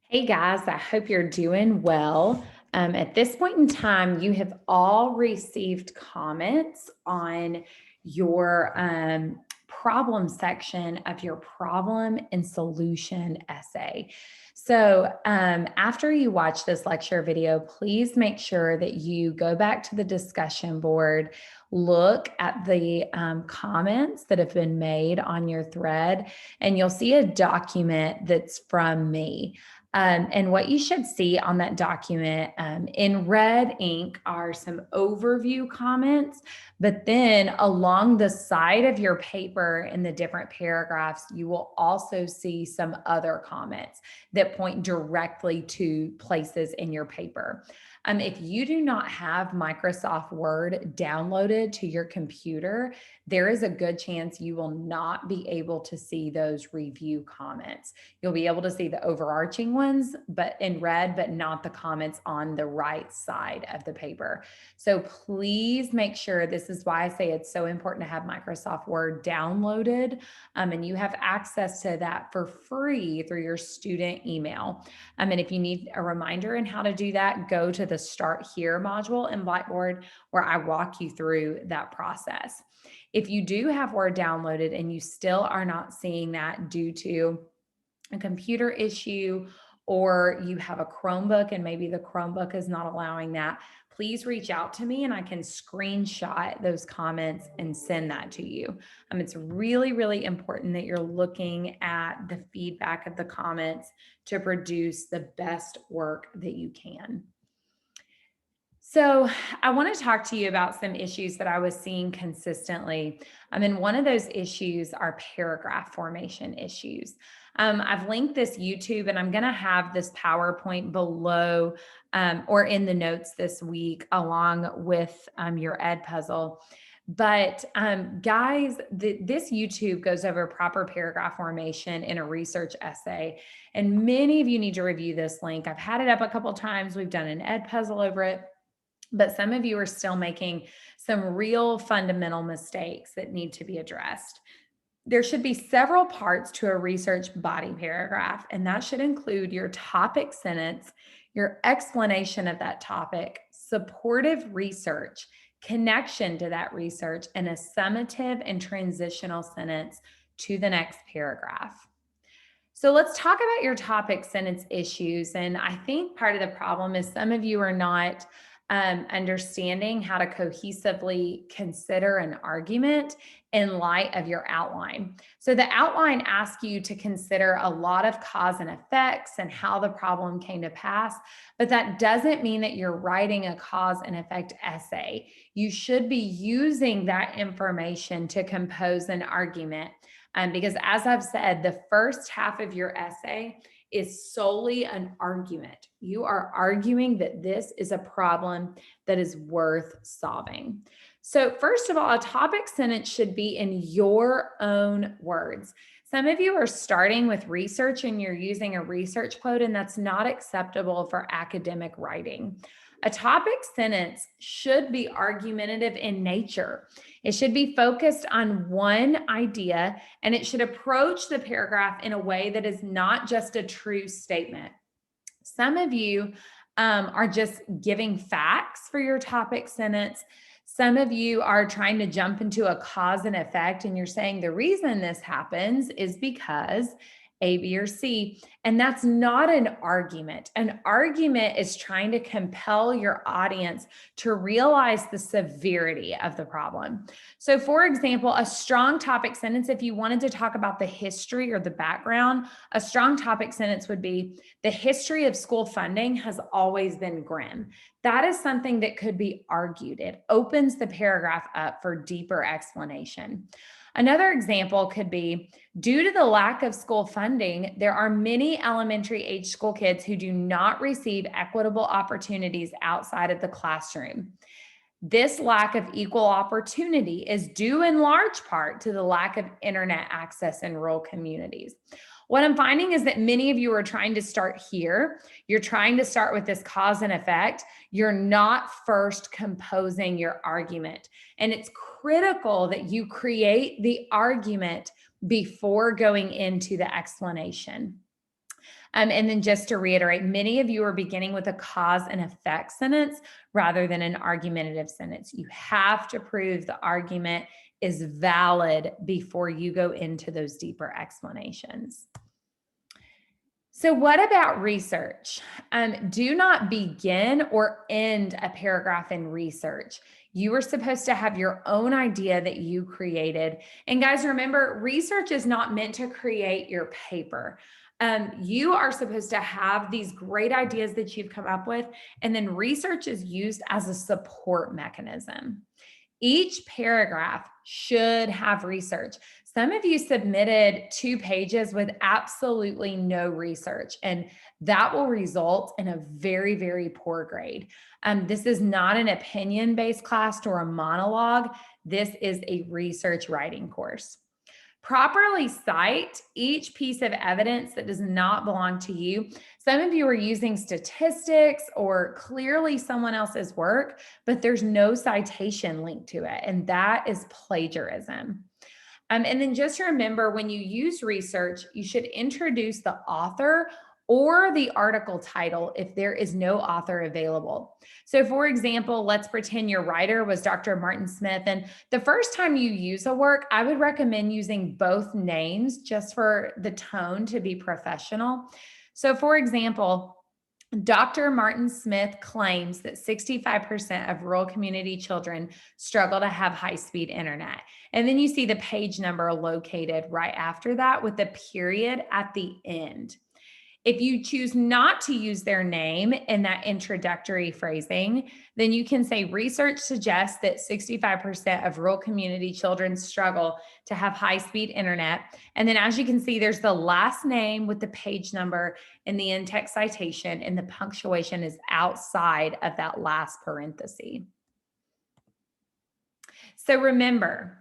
Hey guys, I hope you're doing well. At this point in time, you have all received comments on your problem section of your problem and solution essay. So, after you watch this lecture video, please make sure that you go back to the discussion board, look at the comments that have been made on your thread, and you'll see a document that's from me. And what you should see on that document in red ink are some overview comments, but then along the side of your paper in the different paragraphs, you will also see some other comments that point directly to places in your paper. If you do not have Microsoft Word downloaded to your computer, there is a good chance you will not be able to see those review comments. You'll be able to see the overarching ones, but in red, but not the comments on the right side of the paper. So please make sure, this is why I say it's so important to have Microsoft Word downloaded, and you have access to that for free through your student email. And if you need a reminder in how to do that, go to the Start Here module in Blackboard where I walk you through that process. If you do have Word downloaded and you still are not seeing that due to a computer issue, or you have a Chromebook and maybe the Chromebook is not allowing that, please reach out to me and I can screenshot those comments and send that to you. It's really, really important that you're looking at the feedback of the comments to produce the best work that you can. So, I want to talk to you about some issues that I was seeing consistently. One of those issues are paragraph formation issues. I've linked this YouTube and I'm going to have this PowerPoint below or in the notes this week, along with your Ed puzzle. But guys, this YouTube goes over proper paragraph formation in a research essay. And many of you need to review this link. I've had it up a couple times. We've done an Ed puzzle over it. But some of you are still making some real fundamental mistakes that need to be addressed. There should be several parts to a research body paragraph, and that should include your topic sentence, your explanation of that topic, supportive research, connection to that research, and a summative and transitional sentence to the next paragraph. So let's talk about your topic sentence issues. And I think part of the problem is some of you are not understanding how to cohesively consider an argument in light of your outline. So the outline asks you to consider a lot of cause and effects and how the problem came to pass, but that doesn't mean that you're writing a cause and effect essay. You should be using that information to compose an argument. Because as I've said, the first half of your essay is solely an argument. You are arguing that this is a problem that is worth solving. So, first of all, a topic sentence should be in your own words. Some of you are starting with research and you're using a research quote, and that's not acceptable for academic writing. A topic sentence should be argumentative in nature. It should be focused on one idea, and it should approach the paragraph in a way that is not just a true statement. Some of you are just giving facts for your topic sentence. Some of you are trying to jump into a cause and effect, and you're saying the reason this happens is because A, B, or C. And that's not an argument. An argument is trying to compel your audience to realize the severity of the problem. So, for example, a strong topic sentence, if you wanted to talk about the history or the background, a strong topic sentence would be: the history of school funding has always been grim. That is something that could be argued. It opens the paragraph up for deeper explanation. Another example could be: due to the lack of school funding, there are many elementary age school kids who do not receive equitable opportunities outside of the classroom. This lack of equal opportunity is due in large part to the lack of internet access in rural communities. What I'm finding is that many of you are trying to start here. You're trying to start with this cause and effect. You're not first composing your argument. And it's critical that you create the argument before going into the explanation. And then just to reiterate, many of you are beginning with a cause and effect sentence rather than an argumentative sentence. You have to prove the argument is valid before you go into those deeper explanations. So what about research? Do not begin or end a paragraph in research. You are supposed to have your own idea that you created. And guys, remember, research is not meant to create your paper. You are supposed to have these great ideas that you've come up with, and then research is used as a support mechanism. Each paragraph should have research. Some of you submitted 2 pages with absolutely no research, and that will result in a very, very poor grade. This is not an opinion-based class or a monologue. This is a research writing course. Properly cite each piece of evidence that does not belong to you. Some of you are using statistics or clearly someone else's work, but there's no citation linked to it, and that is plagiarism. And then just remember, when you use research, you should introduce the author or the article title if there is no author available. So for example, let's pretend your writer was Dr. Martin Smith. And the first time you use a work, I would recommend using both names just for the tone to be professional. So for example, Dr. Martin Smith claims that 65% of rural community children struggle to have high-speed internet. And then you see the page number located right after that with the period at the end. If you choose not to use their name in that introductory phrasing, then you can say research suggests that 65% of rural community children struggle to have high-speed internet. And then as you can see, there's the last name with the page number in the in-text citation, and the punctuation is outside of that last parenthesis. So remember,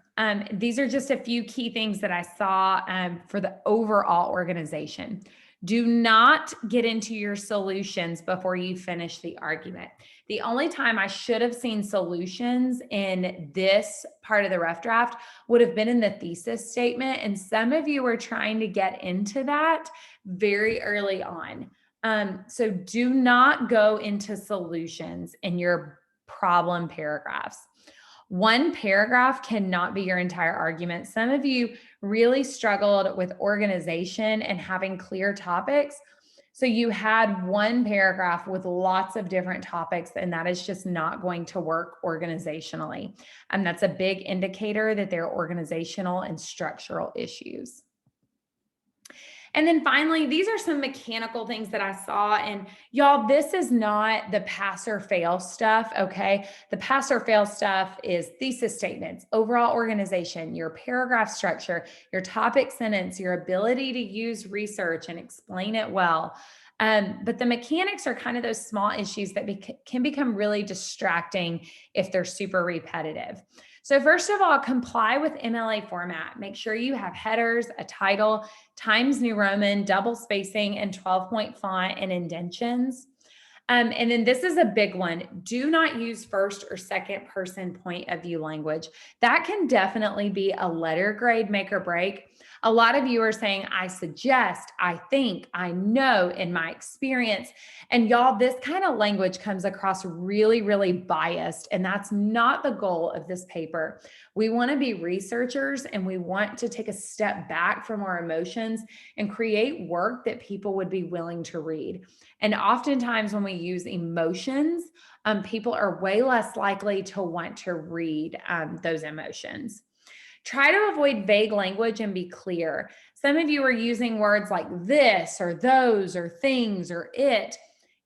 these are just a few key things that I saw for the overall organization. Do not get into your solutions before you finish the argument. The only time I should have seen solutions in this part of the rough draft would have been in the thesis statement. And some of you are trying to get into that very early on. So do not go into solutions in your problem paragraphs. One paragraph cannot be your entire argument. Some of you really struggled with organization and having clear topics. So you had one paragraph with lots of different topics, and that is just not going to work organizationally. And that's a big indicator that there are organizational and structural issues. And then finally, these are some mechanical things that I saw. And y'all, this is not the pass or fail stuff, okay? The pass or fail stuff is thesis statements, overall organization, your paragraph structure, your topic sentence, your ability to use research and explain it well. But the mechanics are kind of those small issues that can become really distracting if they're super repetitive. So first of all, comply with MLA format. Make sure you have headers, a title, Times New Roman, double spacing, and 12-point font and indentions. And then this is a big one. Do not use first or second person point of view language. That can definitely be a letter grade make or break. A lot of you are saying, I suggest, I think, I know, in my experience. And y'all, this kind of language comes across really, really biased. And that's not the goal of this paper. We want to be researchers, and we want to take a step back from our emotions and create work that people would be willing to read. And oftentimes when we use emotions, people are way less likely to want to read those emotions. Try to avoid vague language and be clear. Some of you are using words like this or those or things or it.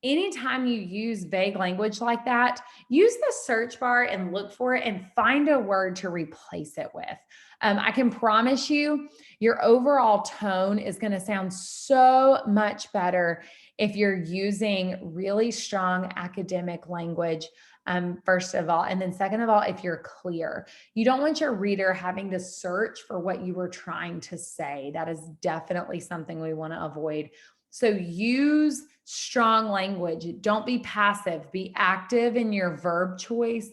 Anytime you use vague language like that, use the search bar and look for it and find a word to replace it with. I can promise you, your overall tone is going to sound so much better if you're using really strong academic language. First of all, and then second of all, if you're clear, you don't want your reader having to search for what you were trying to say. That is definitely something we want to avoid. So use strong language. Don't be passive. Be active in your verb choice.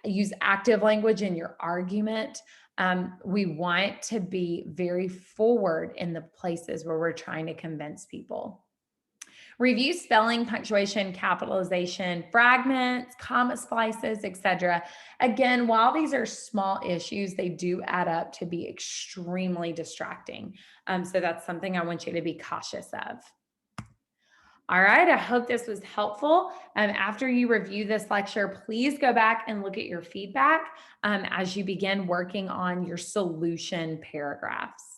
Use active language in your argument. We want to be very forward in the places where we're trying to convince people. Review spelling, punctuation, capitalization, fragments, comma splices, etc. Again, while these are small issues, they do add up to be extremely distracting. So that's something I want you to be cautious of. All right, I hope this was helpful. After you review this lecture, please go back and look at your feedback as you begin working on your solution paragraphs.